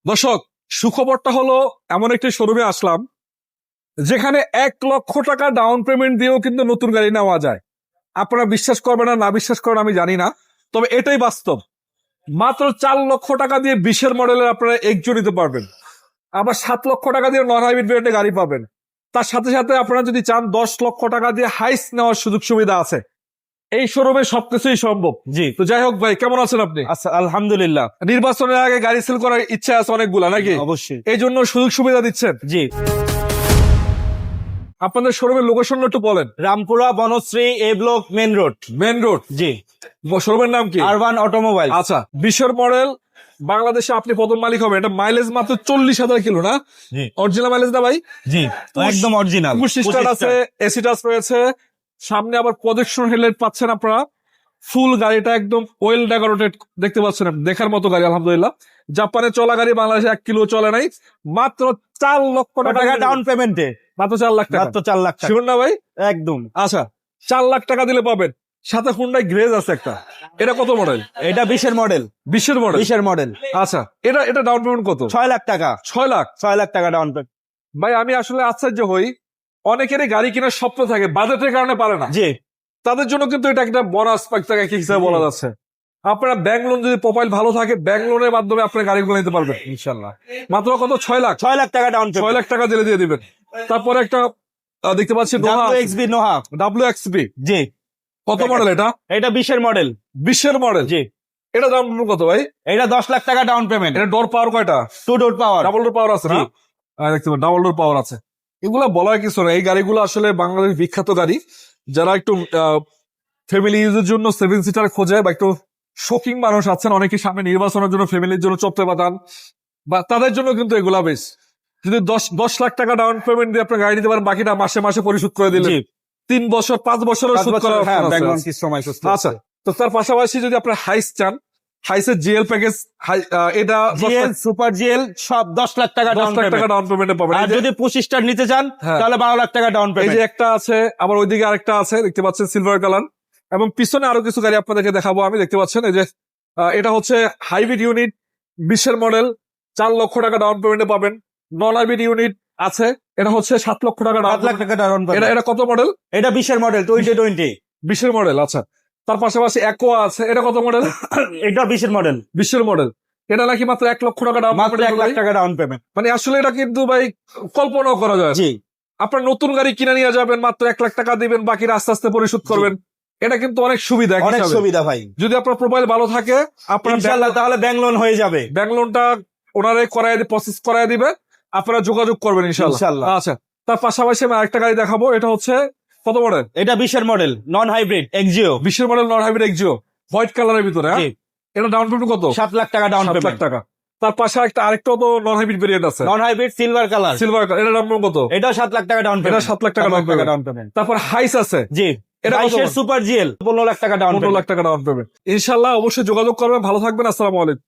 দর্শক, সুখবরটা হলো এমন একটি শোরুমে আসলাম যেখানে 1,00,000 টাকা ডাউন পেমেন্ট দিয়েও কিন্তু নতুন গাড়ি নেওয়া যায়। আপনারা বিশ্বাস করবেন না বিশ্বাস করবেন আমি জানি না, তবে এটাই বাস্তব। মাত্র 4,00,000 টাকা দিয়ে 20-এর মডেলের আপনারা এক্সজো নিতে পারবেন, আবার 7,00,000 টাকা দিয়ে নন হাইব্রিড ভেরিয়েন্টের গাড়ি পাবেন। তার সাথে সাথে আপনারা যদি চান 10,00,000 টাকা দিয়ে হাইস নেওয়ার সুযোগ সুবিধা আছে। এই শোরুমে সবকিছুই সম্ভব। জি, তো যাই হোক ভাই, কেমন আছেন আপনি? আচ্ছা, আলহামদুলিল্লাহ। নির্বাচনের আগে গাড়ি সেল করার ইচ্ছা আছে অনেকগুলা নাকি? অবশ্যই। এই জন্য সুযোগ সুবিধা দিচ্ছেন। জি, আপনাদের শোরুমের লোকেশন একটু বলেন। Rampura Banasree A block main road. Main road. জি, শোরুমের নাম কি? Urban automobile. আচ্ছা, 20-এর মডেল, বাংলাদেশে আপনি প্রথম মালিক হবেন। এটা মাইলেজ মাত্র 40,000 কিলো না? জি, অরিজিনাল মাইলেজ না ভাই? জি, একদম অরিজিনাল। 25 স্টার আছে, এসি টাচ রয়েছে, সামনে আবার প্রজেকশন হেডলাইট পাচ্ছেন আপনারা। ফুল গাড়িটা একদম ওয়েল ডেকোরেটেড দেখতে পাচ্ছেন, দেখার মতো গাড়ি আলহামদুলিল্লাহ। জাপানে চলা গাড়ি, বাংলাদেশে 1 কিলো চলে নাই। মাত্র 4,00,000 টাকা ডাউন পেমেন্টে, মাত্র 4 লাখ টাকা। মাত্র 4 লাখ টাকা। শিওর না ভাই? একদম। আচ্ছা, 4 লাখ টাকা দিলে পাবেন। সাথে হুন্ডাই গ্রেজ আছে একটা। এটা কত মডেল? এটা 20-এর মডেল। 20-এর মডেল। 20-এর মডেল। আচ্ছা, এটা ডাউন পেমেন্ট কত? 6 লাখ টাকা। 6 লাখ। 6 লাখ টাকা ডাউন পেমেন্ট। ভাই আমি আসলে আশ্চর্য হই, অনেকেরই গাড়ি কেনার স্বপ্ন থাকে, বাজেটের কারণে পারে না। জি, তাদের জন্য কিন্তু এটা একটা বোনাস টাকা হিসাবে বলা যাচ্ছে। আপনারা ব্যাংক লোন, যদি প্রোফাইল ভালো থাকে, ব্যাংক লোনের মাধ্যমে আপনার গাড়িগুলো নিতে পারবেন ইনশাআল্লাহ। মাত্র কত? 6 লাখ। 6 লাখ টাকা ডাউন 6 পেমেন্ট। লাখ টাকা দিলে দিয়ে দিবেন। তারপরে একটা দেখতে পাচ্ছি নোহা, WXB নোহা। WXB। জি, কত মডেল এটা? এটা 20-এর মডেল। 20-এর মডেল। জি, এটা দাম কত ভাই? এটা 10 লাখ টাকা ডাউন পেমেন্ট। এটা ডোর পাওয়ার কয়টা? 2 ডোর পাওয়ার। ডাবল ডোর পাওয়ার আছে না? জি। দেখতে পাবেন ডাবল ডোর পাওয়ার আছে। এগুলা বলার কিছু না, এই গাড়িগুলো আসলে বাংলাদেশ বিখ্যাত গাড়ি। যারা একটু ফ্যামিলি ইউজের জন্য 7 সিটার খোঁজে, বা একটু শোকিং মানুষ আছেন অনেকে, সামনে নির্বাচনের জন্য ফ্যামিলির জন্য চপতে পাঠান, বা তাদের জন্য কিন্তু এগুলা বেশ। যদি 10 লাখ টাকা ডাউন পেমেন্ট দিয়ে আপনার গাড়ি নিতে পারেন, বাকিটা মাসে মাসে পরিশোধ করে দিলে জি, 3 বছর 5 বছরের 5 সুদ বছর, করার হ্যাঁ, option আছে। ব্যাংক লোন কি সময় সুস্থ। আচ্ছা, তো তার পাশাপাশি যদি আপনার হাইস চান, হাইসের জিএল প্যাকেজ, এটা জিএল সুপার জিএল সব 10 লাখ টাকা 10 ডাউন লাখ টাকা পেমেন্ট। ডাউন পেমেন্টে পাবেন। আর যদি 25 স্টার নিতে চান হ্যাঁ। তাহলে 12 লাখ টাকা ডাউন এই পেমেন্ট। যে একটা আছে, আবার ওইদিকে আরেকটা আছে দেখতে পাচ্ছেন সিলভার কালার, এবং পিছনে আরো কিছু গাড়ি আপনাদেরকে দেখাবো আমি। দেখতে পাচ্ছেন এই যে এটা হচ্ছে হাইব্রিড ইউনিট, 20-এর মডেল, 4,00,000 টাকা ডাউন পেমেন্টে পাবেন। নন হাইব্রিড ইউনিট আছে, এটা হচ্ছে 7,00,000 টাকা 7 লাখ টাকা ডাউন এটা পেমেন্ট। এটা কত মডেল? এটা 20-এর মডেল 2020। 20-এর মডেল। আচ্ছা, তার পাশাপাশি অ্যাকোয়া আছে, এটা কত মডেল? এটা 20-এর মডেল। 20-এর মডেল। এটা নাকি মাত্র 1,00,000 টাকা ডাউন মাত্র 1 লাখ পেমেন্ট। টাকা ডাউন পেমেন্ট। মানে আসলে এটা কিন্তু ভাই কল্পনাও করা যায় না। জি, আপনার নতুন গাড়ি কিনে নিয়ে যাবেন, মাত্র 1 লাখ টাকা দিবেন, বাকিটা আস্তে আস্তে পরিশোধ করবেন। এটা কিন্তু অনেক সুবিধা এক অনেক হিসাবে। সুবিধা ভাই। যদি আপনার প্রোফাইল ভালো থাকে, আপনার ইনশাআল্লাহ তাহলে ব্যাংক লোন হয়ে যাবে। ব্যাংক লোনটা ওনারাই প্রসেস করায় দিবে, আপনারা যোগাযোগ করবেন ইনশাআল্লাহ। ইনশাআল্লাহ। আচ্ছা, তার পাশাপাশি আমি আরেকটা গাড়ি দেখাবো, এটা হচ্ছে কত মডেল? এটা 20-এর মডেল নন হাইব্রিড এক্সিও। 20-এর model non hybrid Axio, white কালারের ভিতরে। জি, এটা ডাউন পেমেন্ট কত? 7 লাখ টাকা ডাউন 7 লাখ পেমেন্ট। টাকা। তার পাশে আরেকটা তো নন হাইব্রিড ভেরিয়েন্ট আছে, non hybrid silver colour. Silver colour. এটা ডাউন পেমেন্ট কত? এটাও 7 লাখ টাকা ডাউন এটা পেমেন্ট। 7 লাখ টাকা ডাউন পেমেন্ট। তারপর হাইস আছে, জি, এটা কত 22-এর সুপার জিএল 15 লাখ টাকা ডাউন 15 পেমেন্ট। লাখ টাকা ডাউন পেমেন্ট। ইনশাআল্লাহ অবশ্যই যোগাযোগ করবেন। ভালো থাকবেন, আসসালামু আলাইকুম।